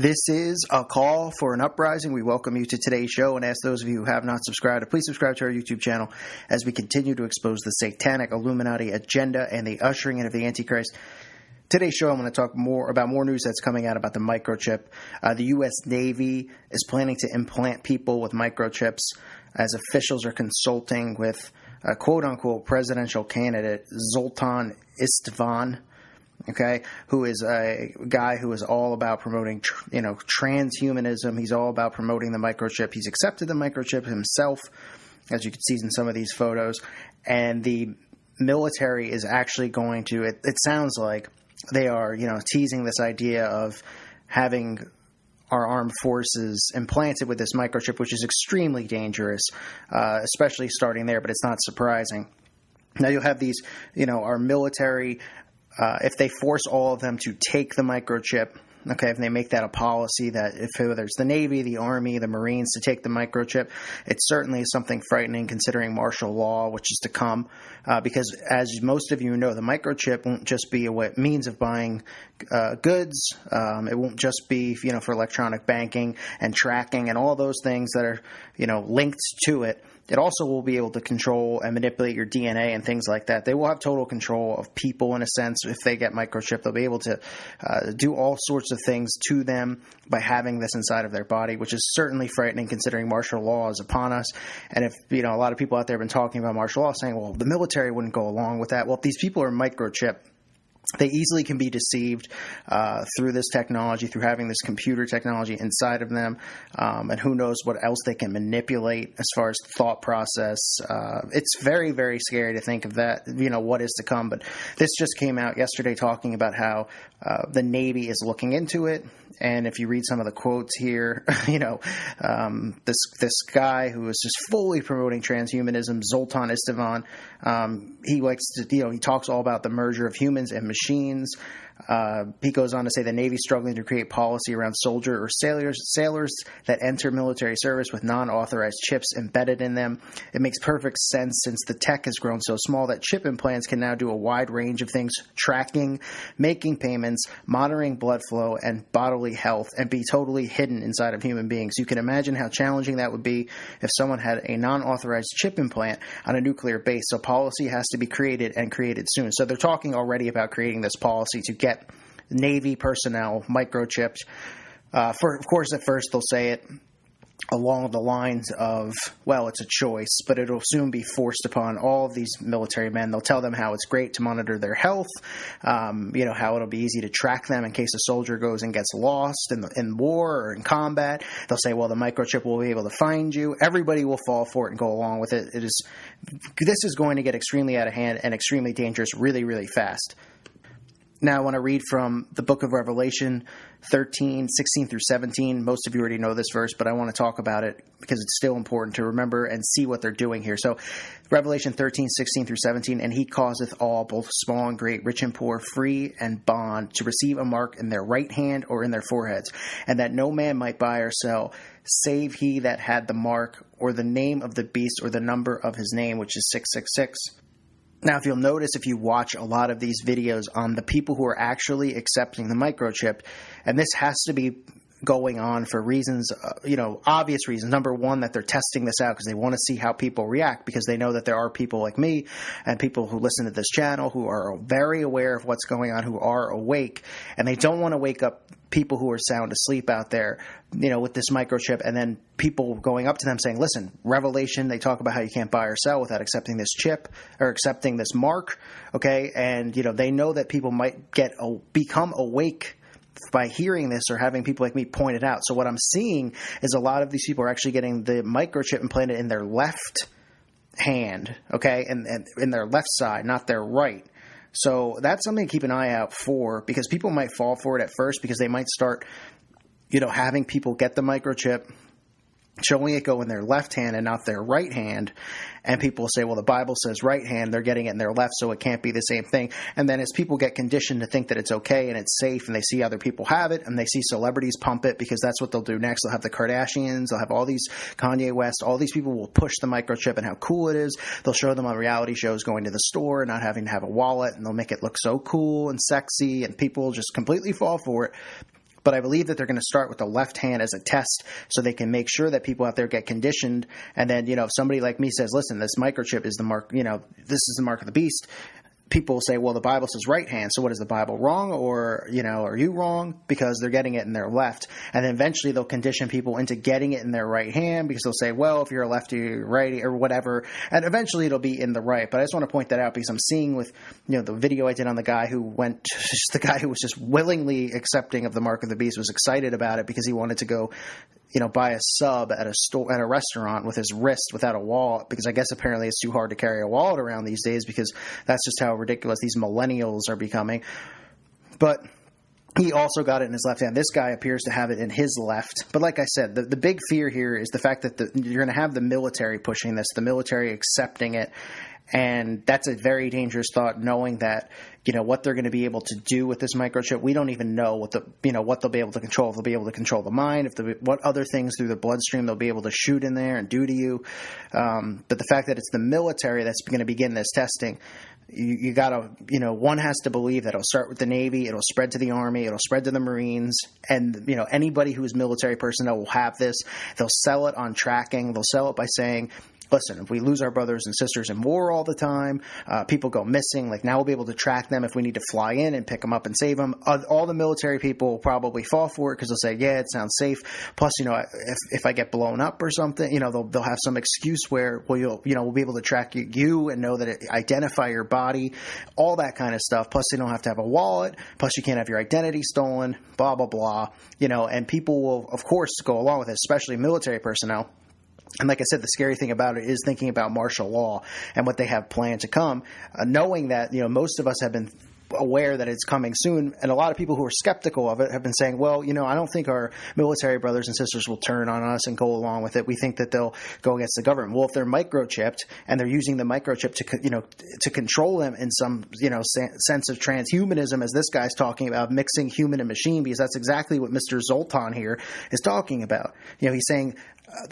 This is a call for an uprising. We welcome you to today's show and ask those of you who have not subscribed to please subscribe to our YouTube channel as we continue to expose the satanic Illuminati agenda and the ushering in of the Antichrist. Today's show, I'm going to talk more about news that's coming out about the microchip. The U.S. Navy is planning to implant people with microchips as officials are consulting with quote-unquote presidential candidate Zoltan Istvan. Okay, who is a guy who is all about promoting, transhumanism. He's all about promoting the microchip. He's accepted the microchip himself, as you can see in some of these photos. And the military is actually going to, it sounds like they are, teasing this idea of having our armed forces implanted with this microchip, which is extremely dangerous, especially starting there, but it's not surprising. Now you'll have these, our military. If they force all of them to take the microchip, okay, if they make that a policy that whether it's the Navy, the Army, the Marines to take the microchip, it certainly is something frightening considering martial law, which is to come. Because as most of you know, the microchip won't just be a means of buying goods. It won't just be, for electronic banking and tracking and all those things that are, linked to it. It also will be able to control and manipulate your DNA and things like that. They will have total control of people in a sense. If they get microchipped, they'll be able to do all sorts of things to them by having this inside of their body, which is certainly frightening considering martial law is upon us. And if, a lot of people out there have been talking about martial law saying, well, the military wouldn't go along with that. Well, if these people are microchipped, they easily can be deceived through this technology, through having this computer technology inside of them, and who knows what else they can manipulate as far as thought process. It's very, very scary to think of that, what is to come. But this just came out yesterday talking about how the Navy is looking into it. And if you read some of the quotes here, this guy who is just fully promoting transhumanism, Zoltan Istvan, he likes to, he talks all about the merger of humans and machines. He goes on to say the Navy is struggling to create policy around soldier or sailors that enter military service with non-authorized chips embedded in them. It makes perfect sense since the tech has grown so small that chip implants can now do a wide range of things, tracking, making payments, monitoring blood flow, and bodily health, and be totally hidden inside of human beings. You can imagine how challenging that would be if someone had a non-authorized chip implant on a nuclear base. So policy has to be created and created soon. So they're talking already about creating this policy to get Navy personnel microchipped. Of course, at first they'll say it along the lines of, well, it's a choice, but it'll soon be forced upon all of these military men. They'll tell them how it's great to monitor their health, how it'll be easy to track them in case a soldier goes and gets lost in war or in combat. They'll say, well, the microchip will be able to find you. Everybody will fall for it and go along with it. This is going to get extremely out of hand and extremely dangerous really, really fast. Now I want to read from the book of Revelation 13, 16 through 17. Most of you already know this verse, but I want to talk about it because it's still important to remember and see what they're doing here. So Revelation 13, 16 through 17, and he causeth all, both small and great, rich and poor, free and bond, to receive a mark in their right hand or in their foreheads, and that no man might buy or sell, save he that had the mark, or the name of the beast, or the number of his name, which is 666. Now, if you'll notice, if you watch a lot of these videos on the people who are actually accepting the microchip, and this has to be going on for reasons, obvious reasons. Number one, that they're testing this out because they want to see how people react, because they know that there are people like me and people who listen to this channel who are very aware of what's going on, who are awake, and they don't want to wake up people who are sound asleep out there, with this microchip, and then people going up to them saying, listen, Revelation, they talk about how you can't buy or sell without accepting this chip or accepting this mark, okay? And, they know that people might become awake by hearing this or having people like me point it out. So what I'm seeing is a lot of these people are actually getting the microchip implanted in their left hand, okay, and in their left side, not their right. So that's something to keep an eye out for, because people might fall for it at first because they might start, having people get the microchip, showing it go in their left hand and not their right hand. And people will say, well, the Bible says right hand, they're getting it in their left, so it can't be the same thing. And then as people get conditioned to think that it's okay and it's safe, and they see other people have it, and they see celebrities pump it, because that's what they'll do next. They'll have the Kardashians, they'll have all these, Kanye West, all these people will push the microchip and how cool it is. They'll show them on reality shows going to the store and not having to have a wallet, and they'll make it look so cool and sexy, and people will just completely fall for it. But I believe that they're going to start with the left hand as a test so they can make sure that people out there get conditioned. And then, if somebody like me says, listen, this microchip is the mark, this is the mark of the beast, people will say, well, the Bible says right hand. So what, is the Bible wrong? Or, are you wrong? Because they're getting it in their left. And then eventually they'll condition people into getting it in their right hand because they'll say, well, if you're a lefty, you're righty or whatever. And eventually it'll be in the right. But I just want to point that out because I'm seeing with, the video I did on the guy who was just willingly accepting of the mark of the beast, was excited about it because he wanted to go, buy a sub at a restaurant with his wrist without a wallet, because I guess apparently it's too hard to carry a wallet around these days because that's just how ridiculous these millennials are becoming. But he also got it in his left hand. This guy appears to have it in his left. But like I said, the big fear here is the fact that you're going to have the military pushing this, the military accepting it. And that's a very dangerous thought, knowing that, what they're going to be able to do with this microchip. We don't even know what they'll be able to control. If they'll be able to control the mind, what other things through the bloodstream they'll be able to shoot in there and do to you. But the fact that it's the military that's going to begin this testing, you gotta, one has to believe that it'll start with the Navy, it'll spread to the Army, it'll spread to the Marines, and, anybody who is military personnel will have this. They'll sell it on tracking. They'll sell it by saying, listen, if we lose our brothers and sisters in war all the time, people go missing, like now we'll be able to track them if we need to fly in and pick them up and save them. All the military people will probably fall for it because they'll say, yeah, it sounds safe. Plus, if I get blown up or something, they'll have some excuse where, we'll be able to track you and know that identify your body, all that kind of stuff. Plus, you don't have to have a wallet. Plus, you can't have your identity stolen, blah, blah, blah. And people will, of course, go along with it, especially military personnel. And like I said, the scary thing about it is thinking about martial law and what they have planned to come, knowing that, most of us have been aware that it's coming soon. And a lot of people who are skeptical of it have been saying, well, I don't think our military brothers and sisters will turn on us and go along with it. We think that they'll go against the government. Well, if they're microchipped and they're using the microchip to control them in some, sense of transhumanism, as this guy's talking about, mixing human and machine, because that's exactly what Mr. Zoltan here is talking about. He's saying,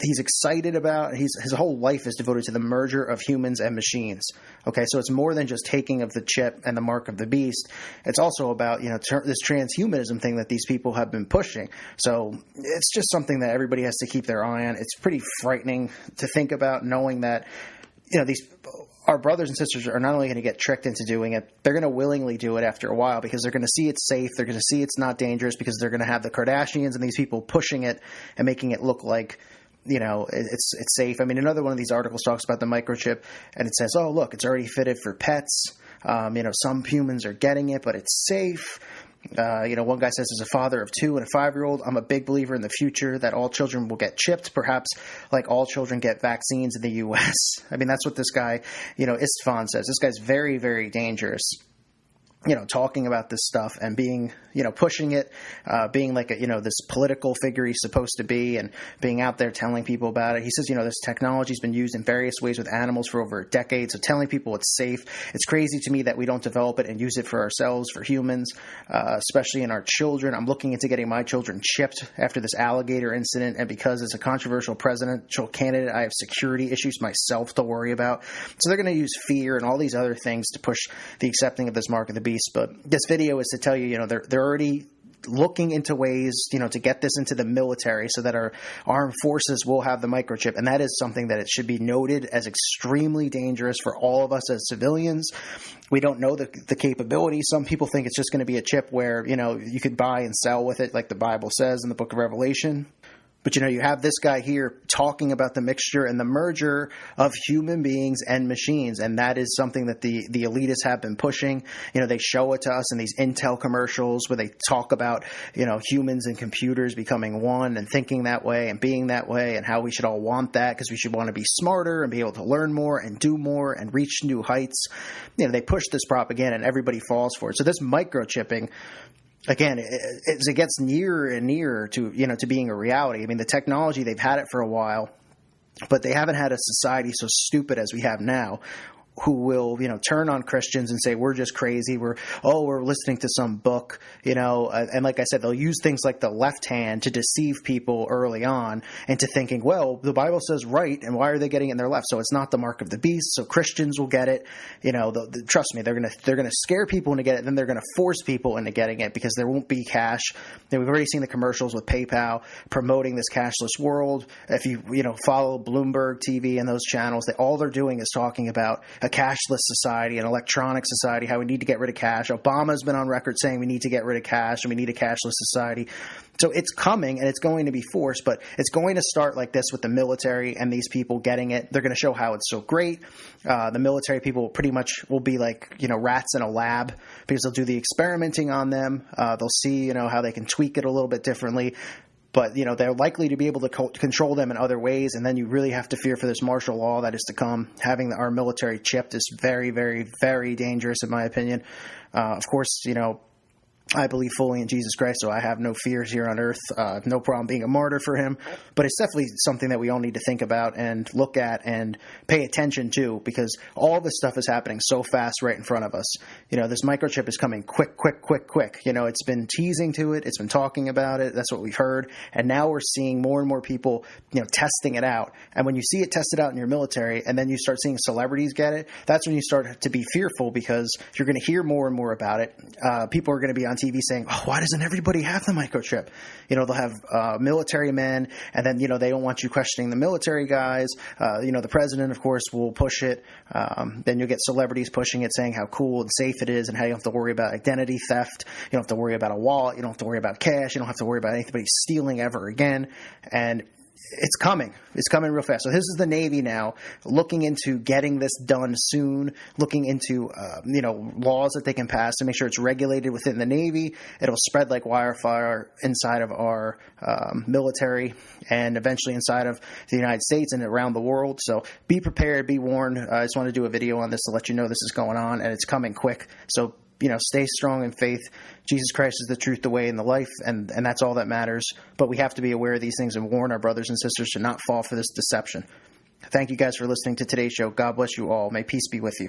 he's excited about, his whole life is devoted to the merger of humans and machines. Okay, so it's more than just taking of the chip and the mark of the beast. It's also about, this transhumanism thing that these people have been pushing. So it's just something that everybody has to keep their eye on. It's pretty frightening to think about, knowing that, our brothers and sisters are not only going to get tricked into doing it, they're going to willingly do it after a while because they're going to see it's safe. They're going to see it's not dangerous because they're going to have the Kardashians and these people pushing it and making it look like, it's safe. I mean, another one of these articles talks about the microchip and it says, oh, look, it's already fitted for pets. Some humans are getting it, but it's safe. One guy says, as a father of 2 and a 5-year-old, I'm a big believer in the future that all children will get chipped, perhaps like all children get vaccines in the U.S. I mean, that's what this guy, Istvan says. This guy's very, very dangerous. Talking about this stuff and being, pushing it, being like this political figure he's supposed to be, and being out there telling people about it. He says, this technology's been used in various ways with animals for over a decade. So telling people it's safe, it's crazy to me that we don't develop it and use it for ourselves, for humans, especially in our children. I'm looking into getting my children chipped after this alligator incident. And because it's a controversial presidential candidate, I have security issues myself to worry about. So they're going to use fear and all these other things to push the accepting of this mark of the beast. But this video is to tell you, they're already looking into ways, to get this into the military so that our armed forces will have the microchip. And that is something that it should be noted as extremely dangerous for all of us as civilians. We don't know the capability. Some people think it's just going to be a chip where, you could buy and sell with it, like the Bible says in the book of Revelation. But, you have this guy here talking about the mixture and the merger of human beings and machines. And that is something that the elitists have been pushing. They show it to us in these Intel commercials where they talk about, humans and computers becoming one and thinking that way and being that way, and how we should all want that because we should want to be smarter and be able to learn more and do more and reach new heights. They push this propaganda and everybody falls for it. So this microchipping, again, as it gets nearer and nearer to, to being a reality. I mean, the technology, they've had it for a while, but they haven't had a society so stupid as we have now, who will, turn on Christians and say, we're just crazy. We're listening to some book, and like I said, they'll use things like the left hand to deceive people early on into thinking, well, the Bible says right, and why are they getting it in their left? So it's not the mark of the beast. So Christians will get it. Trust me, they're going to scare people into getting it. Then they're going to force people into getting it because there won't be cash. And we've already seen the commercials with PayPal promoting this cashless world. If you follow Bloomberg TV and those channels, all they're doing is talking about a cashless society, an electronic society, how we need to get rid of cash. Obama's been on record saying we need to get rid of cash and we need a cashless society. So it's coming and it's going to be forced, but it's going to start like this with the military and these people getting it. They're going to show how it's so great. The military people pretty much will be like, rats in a lab because they'll do the experimenting on them. They'll see, how they can tweak it a little bit differently. But, they're likely to be able to control them in other ways. And then you really have to fear for this martial law that is to come. Having our military chipped is very, very, very dangerous, in my opinion. Of course, I believe fully in Jesus Christ, so I have no fears here on earth. No problem being a martyr for him. But it's definitely something that we all need to think about and look at and pay attention to, because all this stuff is happening so fast right in front of us. This microchip is coming quick, quick, quick, quick. It's been teasing to it. It's been talking about it. That's what we've heard. And now we're seeing more and more people, testing it out. And when you see it tested out in your military and then you start seeing celebrities get it, that's when you start to be fearful, because you're going to hear more and more about it. People are going to be on TV saying, oh, why doesn't everybody have the microchip? They'll have military men, and then, they don't want you questioning the military guys. The president, of course, will push it. Then you'll get celebrities pushing it, saying how cool and safe it is and how you don't have to worry about identity theft. You don't have to worry about a wallet. You don't have to worry about cash. You don't have to worry about anybody stealing ever again. And it's coming. It's coming real fast. So this is the Navy now looking into getting this done soon, looking into, laws that they can pass to make sure it's regulated within the Navy. It'll spread like wildfire inside of our military and eventually inside of the United States and around the world. So be prepared, be warned. I just want to do a video on this to let you know this is going on, and it's coming quick. So stay strong in faith. Jesus Christ is the truth, the way, and the life, and that's all that matters. But we have to be aware of these things and warn our brothers and sisters to not fall for this deception. Thank you guys for listening to today's show. God bless you all. May peace be with you.